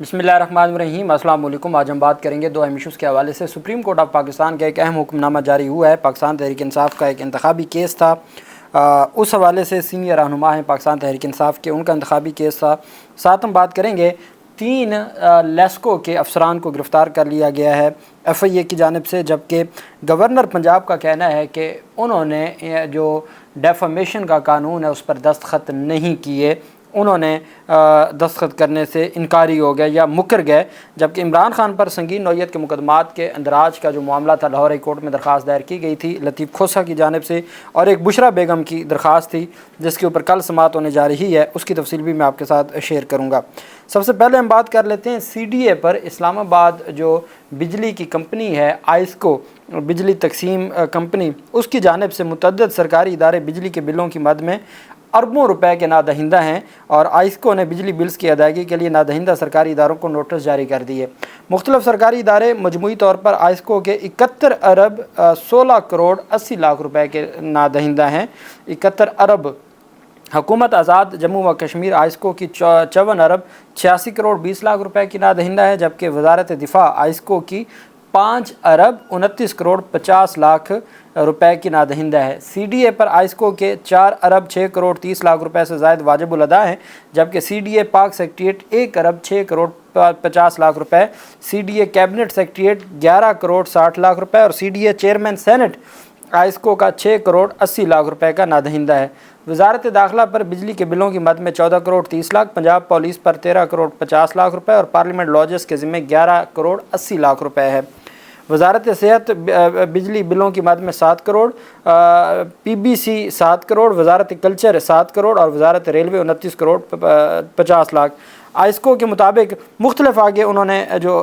बिस्मिल्लाहिर्रहमानिर्रहीम। अस्सलाम वालेकुम। आज हम बात करेंगे दो अहम इशूज़ के हवाले से। सुप्रीम कोर्ट ऑफ पाकिस्तान का एक अहम हुक्मनामा जारी हुआ है। पाकिस्तान तहरीक इंसाफ का एक इंतखाबी केस था, उस हवाले से सीनियर रहनुमा हैं पाकिस्तान तहरीक इंसाफ के, उनका इंतखाबी केस था। साथ हम बात करेंगे 3 लेस्को के अफसरान को गिरफ़्तार कर लिया गया है FIA की जानिब से, जबकि गवर्नर पंजाब का कहना है कि उन्होंने जो डेफामेशन का कानून है उस पर दस्तखत नहीं किए, उन्होंने दस्तखत करने से इनकारी हो गए या मुकर गए। जबकि इमरान खान पर संगीन नौयत के मुकदमात के अंदराज का जो मामला था, लाहौर हाई कोर्ट में दरख्वास्त दायर की गई थी लतीफ़ खोसा की जानिब से, और एक बुशरा बेगम की दरख्वास्त थी जिसके ऊपर कल समाअत होने जा रही है। उसकी तफसील भी मैं आपके साथ शेयर करूँगा। सबसे पहले हम बात कर लेते हैं CDA पर। इस्लामाबाद जो बिजली की कंपनी है आइस्को बिजली तकसीम कंपनी, उसकी जानिब से मुतअद्दिद सरकारी इदारे बिजली के बिलों की मद में अरबों रुपए के नादहिंदा हैं, और आइस्को ने बिजली बिल्स की अदायगी के लिए नादहिंदा सरकारी इदारों को नोटिस जारी कर दिए। मुख्तलिफ सरकारी इदारे मजमूई तौर पर आइस्को के 71 अरब 16 करोड़ 80 लाख रुपए के नादहिंदा हैं। 71 अरब। हुकूमत आज़ाद जम्मू व कश्मीर आइस्को की 54 अरब 86 करोड़ 20 लाख रुपए की नादहिंदा है, जबकि वजारत दिफा आइस्को की 5 अरब 29 करोड़ 50 लाख रुपए की नादहिंदा है। CDA पर आइस्को के 4 अरब 6 करोड़ 30 लाख रुपए से ज़ायद वाजिबुल अदा हैं, जबकि CDA पाक सेक्रेटेरिएट 1 अरब 6 करोड़ 50 लाख रुपए, CDA cabinet secretariat 11 crore 60 lakh रुपए और CDA चेयरमैन सेनेट आइस्को का 6 करोड़ 80 लाख रुपए का नादहिंदा है। वजारत दाखिला पर बिजली के बिलों की मद में 14 करोड़ 30 लाख, पंजाब पुलिस पर 13 करोड़ 50 लाख रुपए और पार्लियामेंट लॉजेस के ज़िम्मे 11 करोड़ 80 लाख रुपए है। वजारत सेहत बिजली बिलों की मद में 7 करोड़, PBC 7 करोड़, वजारत कल्चर 7 करोड़ और वजारत रेलवे 29 करोड़ 50 लाख। आइस्को के मुताबिक मुख्तलिफ आगे उन्होंने जो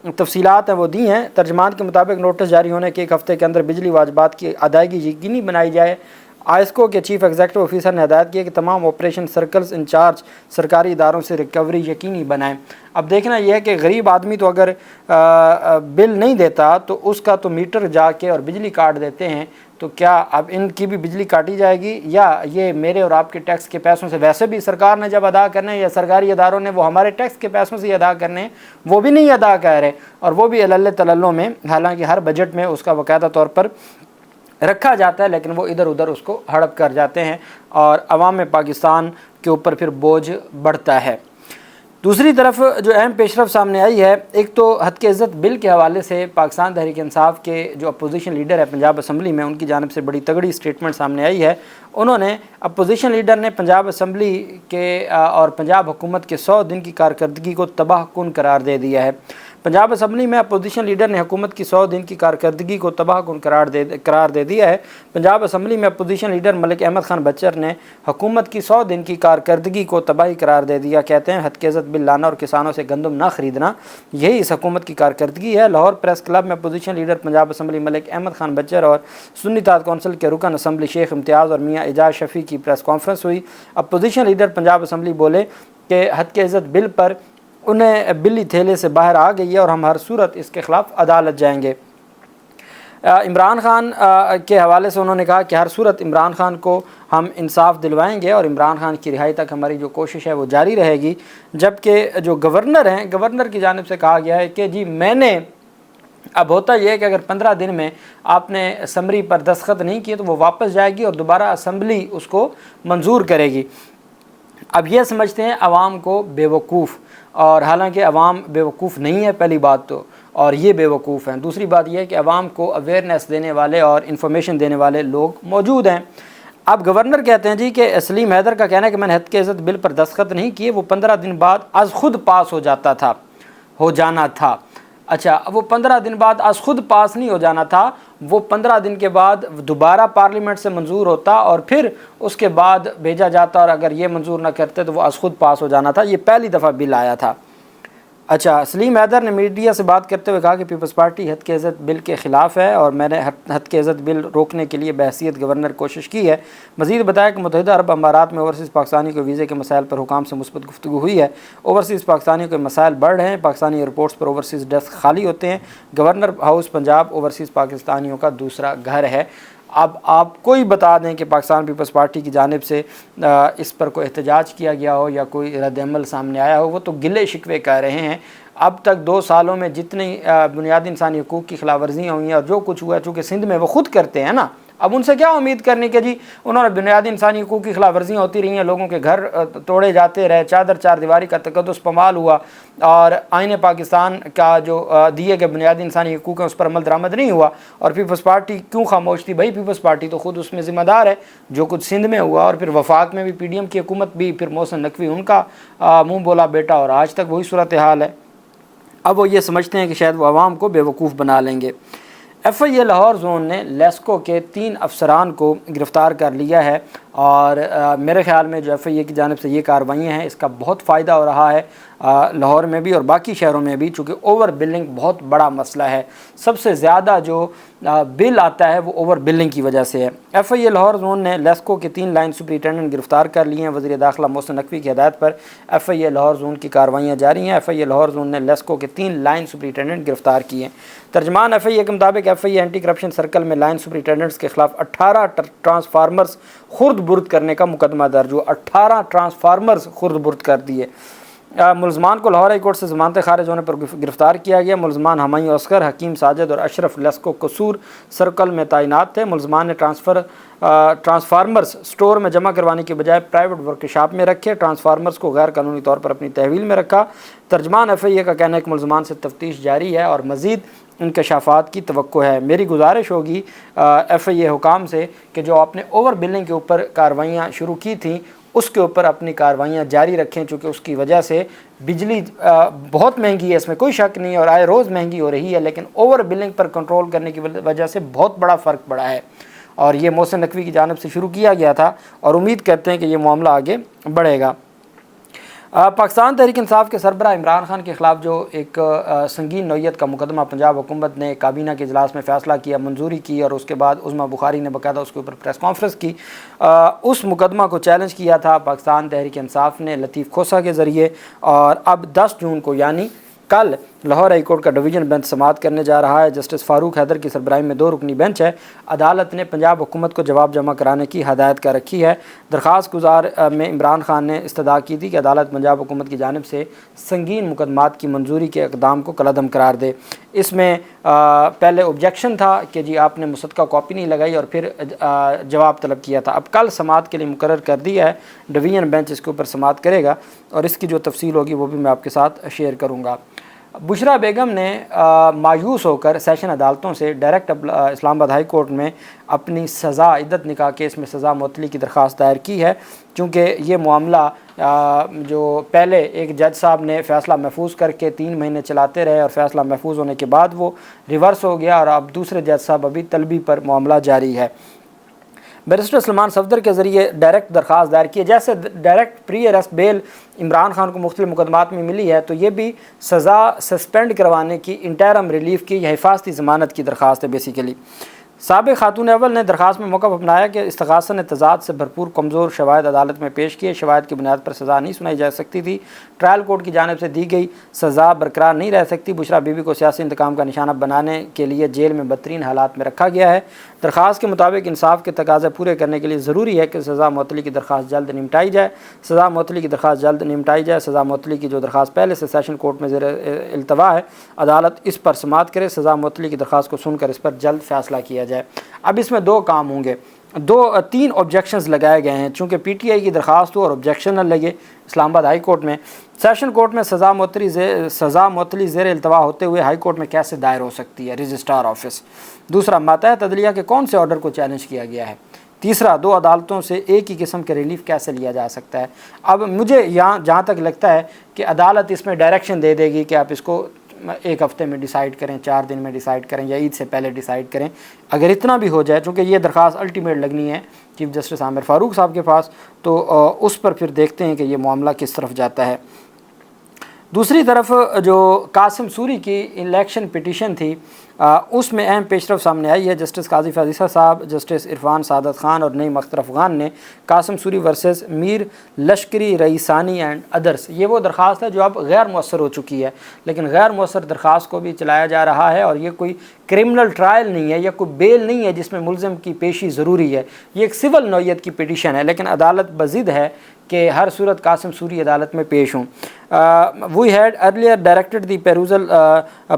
तफसीलात हैं वो दी हैं। तर्जमान के मुताबिक नोटिस जारी होने के 1 हफ़्ते के अंदर बिजली वाजबात की अदायगी यकीनी बनाई जाए। आइस्को के चीफ एग्जीक्यूटिव ऑफिसर ने हदायत की है कि तमाम ऑपरेशन सर्कल्स इंचार्ज सरकारी इदारों से रिकवरी यकीनी बनाएं। अब देखना यह है कि गरीब आदमी तो अगर बिल नहीं देता तो उसका तो मीटर जाके और बिजली काट देते हैं, तो क्या अब इनकी भी बिजली काटी जाएगी, या ये मेरे और आपके टैक्स के पैसों से वैसे भी सरकार ने जब अदा करने या सरकारी इदारों ने वो हमारे टैक्स के पैसों से ही अदा करने, वो भी नहीं अदा कर रहे, और वो भी अल्ल तल्लों में, हालांकि हर बजट में उसका बाकायदा तौर पर रखा जाता है, लेकिन वो इधर उधर उसको हड़प कर जाते हैं और अवाम पाकिस्तान के ऊपर फिर बोझ बढ़ता है। दूसरी तरफ जो अहम पेशरफ सामने आई है, एक तो हद के इज़्ज़त बिल के हवाले से पाकिस्तान तहरीक इंसाफ के जो अपोजिशन लीडर है पंजाब असम्बली में, उनकी जानिब से बड़ी तगड़ी स्टेटमेंट सामने आई है। उन्होंने अपोजिशन लीडर ने पंजाब असम्बली के और पंजाब हुकूमत के 100 दिन की कारकर्दगी को तबाहकुन करार दे दिया है। पंजाब असम्बली में अपोजिशन लीडर ने हुकूमत की 100 दिन की कारकर्दगी को तबाहकुन करार दे दिया है। पंजाब असम्बली में अपोजिशन लीडर मलिक अहमद खान बच्चर ने हुकूमत की 100 दिन की कारकर्दगी को तबाही करार दे दिया। कहते हैं हद के इज़्ज़त बिल लाना और किसानों से गंदम ना खरीदना, यही इस हुकूमत की कारकर्दगी है। लाहौर प्रेस क्लब में opposition leader Punjab assembly Malik Ahmad Khan Bachar और सुन्नी इत्तेहाद कौंसिल के रुकन असम्बली शेख इम्तियाज़ और मियाँ एजाज शफ़ी की प्रेस कॉन्फ्रेंस हुई। अपोजिशन लीडर पंजाब असम्बली बोले कि हद के इज़्ज़त बिल पर उन्हें बिल्ली थैले से बाहर आ गई है और हम हर सूरत इसके ख़िलाफ़ अदालत जाएंगे। इमरान खान के हवाले से उन्होंने कहा कि हर सूरत इमरान खान को हम इंसाफ दिलवाएंगे और इमरान खान की रिहाई तक हमारी जो कोशिश है वो जारी रहेगी। जबकि जो गवर्नर हैं, गवर्नर की जानिब से कहा गया है कि जी मैंने, अब होता यह है कि अगर 15 दिन में आपने समरी पर दस्तखत नहीं किए तो वो वापस जाएगी और दोबारा असम्बली उसको मंजूर करेगी। अब यह समझते हैं आवाम को बेवकूफ़, और हालांकि अवाम बेवकूफ़ नहीं है पहली बात तो, और ये बेवकूफ़ हैं। दूसरी बात यह है कि अवाम को अवेयरनेस देने वाले और इन्फॉर्मेशन देने वाले लोग मौजूद हैं। अब गवर्नर कहते हैं जी कि सलीम हैदर का कहना है कि मैंने हद के इज़्ज़त बिल पर दस्तखत नहीं किए, वो 15 दिन बाद आज खुद पास हो जाना था। अच्छा, अब वो 15 दिन बाद आज खुद पास नहीं हो जाना था, वो 15 दिन के बाद दोबारा पार्लियामेंट से मंजूर होता और फिर उसके बाद भेजा जाता, और अगर ये मंजूर ना करते तो वो आज खुद पास हो जाना था। ये पहली दफ़ा बिल आया था। अच्छा, सलीम हैदर ने मीडिया से बात करते हुए कहा कि पीपल्स पार्टी हद के इज़्ज़त बिल के ख़िलाफ़ है और मैंने हद के इज़्ज़त बिल रोकने के लिए बहसीत गवर्नर कोशिश की है। मज़ीद बताया कि मुत्तहिदा अरब अमारात में ओवरसीज़ पाकिस्तानी को वीज़े के मसाइल पर हुकाम से मुस्बत गुफ्तगू हुई है। ओवरसीज़ पाकिस्तानियों के मसाइल बढ़ रहे हैं, पाकिस्तानी एयरपोर्ट्स पर ओवरसीज़ डेस्क खाली होते हैं। गवर्नर हाउस पंजाब ओवरसीज़ पाकिस्तानियों का दूसरा घर है। اب آپ کوئی بتا دیں کہ پاکستان پیپلز پارٹی کی جانب سے اس پر کوئی احتجاج کیا گیا ہو یا کوئی رد عمل سامنے آیا ہو، وہ تو گلے شکوے کر رہے ہیں۔ اب تک 2 سالوں میں جتنی بنیادی انسانی حقوق کی خلاف ورزیاں ہوئی ہیں اور جو کچھ ہوا ہے، چونکہ سندھ میں وہ خود کرتے ہیں نا، اب ان سے کیا امید کرنے کہ جی انہوں نے بنیادی انسانی حقوق کی خلاف ورزیاں ہوتی رہی ہیں، لوگوں کے گھر توڑے جاتے رہے، چار دیواری کا تقدس پامال ہوا، اور آئین پاکستان کا جو دیے گئے بنیادی انسانی حقوق ہیں اس پر عمل درآمد نہیں ہوا، اور پیپلز پارٹی کیوں خاموش تھی؟ بھائی پیپلز پارٹی تو خود اس میں ذمہ دار ہے جو کچھ سندھ میں ہوا، اور پھر وفاق میں بھی پی ڈی ایم کی حکومت بھی، پھر محسن نقوی ان کا منہ بولا بیٹا، اور آج تک وہی صورتحال ہے۔ اب وہ یہ سمجھتے ہیں کہ شاید وہ عوام کو بیوقوف بنا لیں گے۔ ایف آئی اے لاہور زون نے لیسکو کے 3 افسران کو گرفتار کر لیا ہے، اور میرے خیال میں جو ایف آئی اے کی جانب سے یہ کارروائیاں ہیں اس کا بہت فائدہ ہو رہا ہے لاہور میں بھی اور باقی شہروں میں بھی، چونکہ اوور بلنگ بہت بڑا مسئلہ ہے۔ سب سے زیادہ جو بل آتا ہے وہ اوور بلنگ کی وجہ سے ہے۔ ایف آئی اے لاہور زون نے لیسکو کے 3 لائن سپرنٹینڈنٹ گرفتار کر لیے ہیں۔ وزیر داخلہ محسن نقوی کی ہدایت پر ایف آئی اے لاہور زون کی کارروائیاں جاری ہیں۔ ایف آئی اے لاہور زون نے لیسکو کے 3 لائن سپرنٹینڈنٹ گرفتار کیے ہیں۔ ترجمان ایف آئی اے کے مطابق ایف آئی اے اینٹی کرپشن سرکل میں لائن سپرنٹینڈنٹس کے خلاف 18 ٹرانسفارمرز خرد برد کرنے کا مقدمہ درج ہوا۔ 18 ٹرانسفارمرز خرد برد کر دیے۔ ملزمان کو لاہور ہائی کورٹ سے ضمانت خارج ہونے پر گرفتار کیا گیا۔ ملزمان ہمایوں اصغر، حکیم ساجد اور اشرف لیسکو قصور سرکل میں تعینات تھے۔ ملزمان نے ٹرانسفارمرز سٹور میں جمع کروانے کی بجائے پرائیویٹ ورکشاپ میں رکھے، ٹرانسفارمرز کو غیر قانونی طور پر اپنی تحویل میں رکھا۔ ترجمان ایف آئی اے کا کہنا ہے کہ ملزمان سے تفتیش جاری ہے اور مزید انکشافات کی توقع ہے۔ میری گزارش ہوگی ایف آئی اے حکام سے کہ جو آپ نے اوور بلنگ کے اوپر کارروائیاں شروع کی تھیں اس کے اوپر اپنی کارروائیاں جاری رکھیں، چونکہ اس کی وجہ سے بجلی بہت مہنگی ہے، اس میں کوئی شک نہیں، اور آئے روز مہنگی ہو رہی ہے، لیکن اوور بلنگ پر کنٹرول کرنے کی وجہ سے بہت بڑا فرق پڑا ہے، اور یہ محسن نقوی کی جانب سے شروع کیا گیا تھا، اور امید کرتے ہیں کہ یہ معاملہ آگے بڑھے گا۔ پاکستان تحریک انصاف کے سربراہ عمران خان کے خلاف جو ایک سنگین نوعیت کا مقدمہ پنجاب حکومت نے کابینہ کے اجلاس میں فیصلہ کیا، منظوری کی، اور اس کے بعد عظمیٰ بخاری نے باقاعدہ اس کے اوپر پریس کانفرنس کی، اس مقدمہ کو چیلنج کیا تھا پاکستان تحریک انصاف نے لطیف کھوسہ کے ذریعے، اور اب 10 جون کو یعنی کل لاہور ہائی کورٹ کا ڈویژن بینچ سماعت کرنے جا رہا ہے۔ جسٹس فاروق حیدر کی سربراہی میں 2 رکنی بینچ ہے۔ عدالت نے پنجاب حکومت کو جواب جمع کرانے کی ہدایت کر رکھی ہے۔ درخواست گزار میں عمران خان نے استدعا کی تھی کہ عدالت پنجاب حکومت کی جانب سے سنگین مقدمات کی منظوری کے اقدام کو کالعدم قرار دے۔ اس میں پہلے آبجیکشن تھا کہ جی آپ نے مصدقہ کاپی نہیں لگائی، اور پھر جواب طلب کیا تھا۔ اب کل سماعت کے لیے مقرر کر دیا ہے، ڈویژن بینچ اس کے اوپر سماعت کرے گا، اور اس کی جو تفصیل ہوگی وہ بھی میں آپ کے ساتھ شیئر کروں گا۔ بشرا بیگم نے مایوس ہو کر سیشن عدالتوں سے ڈائریکٹ اسلام آباد ہائی کورٹ میں اپنی سزا عدت نکاح کیس میں سزا معطلی کی درخواست دائر کی ہے، چونکہ یہ معاملہ جو پہلے ایک جج صاحب نے فیصلہ محفوظ کر کے 3 مہینے چلاتے رہے، اور فیصلہ محفوظ ہونے کے بعد وہ ریورس ہو گیا، اور اب دوسرے جج صاحب ابھی طلبی پر معاملہ جاری ہے۔ بیرسٹر سلمان صفدر کے ذریعے ڈائریکٹ درخواست دائر کی ہے۔ جیسے ڈائریکٹ پری اریسٹ بیل عمران خان کو مختلف مقدمات میں ملی ہے، تو یہ بھی سزا سسپینڈ کروانے کی، انٹرم ریلیف کی یا حفاظتی ضمانت کی درخواست ہے بیسیکلی۔ سابق خاتون اول نے درخواست میں موقف اپنایا کہ استغاثہ نے تضاد سے بھرپور کمزور شواہد عدالت میں پیش کیے، شواہد کی بنیاد پر سزا نہیں سنائی جا سکتی تھی، ٹرائل کورٹ کی جانب سے دی گئی سزا برقرار نہیں رہ سکتی۔ بشرا بی بی کو سیاسی انتقام کا نشانہ بنانے کے لیے جیل میں بدترین حالات میں رکھا گیا ہے۔ درخواست کے مطابق انصاف کے تقاضے پورے کرنے کے لیے ضروری ہے کہ سزا معطلی کی درخواست جلد نمٹائی جائے۔ سزا معطلی کی درخواست جلد نمٹائی جائے۔ سزا معطلی کی جو درخواست پہلے سے سیشن کورٹ میں زیر التوا ہے، عدالت اس پر سماعت کرے، سزا معطلی کی درخواست کو سن کر اس پر جلد فیصلہ کیا جائے۔ اب اس میں 2 کام ہوں گے، 3 آبجیکشنز لگائے گئے ہیں، چونکہ پی ٹی آئی کی درخواست ہو اور آبجیکشن نہ لگے اسلام آباد ہائی کورٹ میں۔ سیشن کورٹ میں سزا معطلی زیر التوا ہوتے ہوئے ہائی کورٹ میں کیسے دائر ہو سکتی ہے؟ Registrar office. دوسرا، ماتحت عدلیہ کے کون سے آرڈر کو چیلنج کیا گیا ہے؟ تیسرا، 2 عدالتوں سے ایک ہی قسم کے ریلیف کیسے لیا جا سکتا ہے؟ اب مجھے جہاں تک لگتا ہے کہ عدالت اس میں ڈائریکشن دے دے گی کہ آپ اس کو 1 ہفتے میں ڈیسائیڈ کریں، 4 دن میں ڈیسائیڈ کریں، یا عید سے پہلے ڈیسائیڈ کریں۔ اگر اتنا بھی ہو جائے، چونکہ یہ درخواست الٹیمیٹ لگنی ہے چیف جسٹس عامر فاروق صاحب کے پاس، تو اس پر پھر دیکھتے ہیں کہ یہ معاملہ کس طرف جاتا ہے۔ دوسری طرف جو قاسم سوری کی الیکشن پٹیشن تھی، उसमें अहम पेशरफ सामने आई है। जस्टिस काजी फाजिसा साहब, जस्टिस इरफान सादत ख़ान और नईम अख्तर अफ़गान ने कासिम सूरी वर्सेस मीर लश्करी रईसानी एंड अदर्स, ये वो दरख्वास्त है जो अब गैर मौसर हो चुकी है, लेकिन गैर मौसर दरख्वास्त को भी चलाया जा रहा है। और ये कोई क्रिमिनल ट्रायल नहीं है या कोई बेल नहीं है जिसमें मुलज़िम की पेशी ज़रूरी है, ये एक सिविल नौइयत की पिटीशन है, लेकिन अदालत बज़िद है कि हर सूरत कासिम सूरी अदालत में पेश हों। We had earlier directed the perusal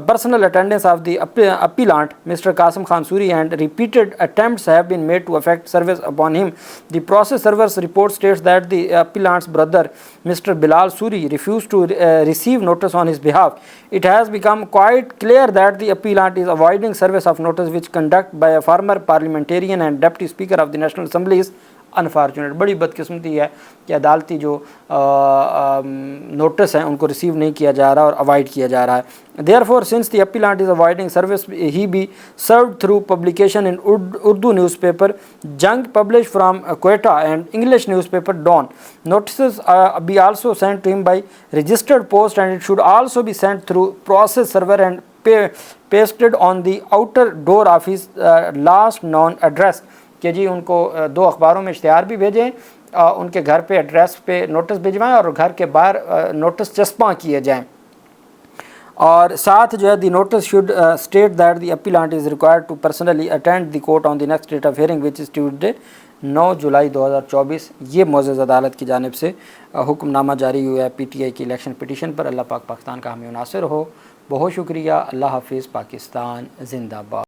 personal attendance of the appellant mister Qasim Khan Suri and repeated attempts have been made to effect service upon him. The process servers report states that the appellant's brother mister Bilal Suri refused to receive notice on his behalf. It has become quite clear that the appellant is avoiding service of notice which conduct by a former parliamentarian and deputy speaker of the National Assembly is unfortunate. बड़ी बदकिस्मती है कि अदालती जो notice हैं उनको receive नहीं किया जा रहा और अवॉइड किया जा रहा है। Therefore since the appellant is avoiding service he be served through publication in Urdu newspaper Jang publish from Quetta and English newspaper Dawn. Notice be also sent to him by registered post and it should also be sent through process server and pasted on the outer door of his last known address, कि जी उनको 2 अखबारों में इश्तिहार भी भेजें, उनके घर पे एड्रेस पे नोटिस भिजवाएं और घर के बाहर नोटिस चस्पा किए जाएं। और साथ जो है the notice should state that the appellant is required to personally attend the court on the next date of hearing which is Tuesday 9 July 2024। ये मोअज़्ज़ज़ अदालत की जानिब से हुक्मनामा जारी हुआ है PTI की इलेक्शन पिटीशन पर। अल्लाह पाक पाकिस्तान का हमें नासिर हो। बहुत शुक्रिया। अल्लाह हाफिज़। पाकिस्तान जिंदाबाद।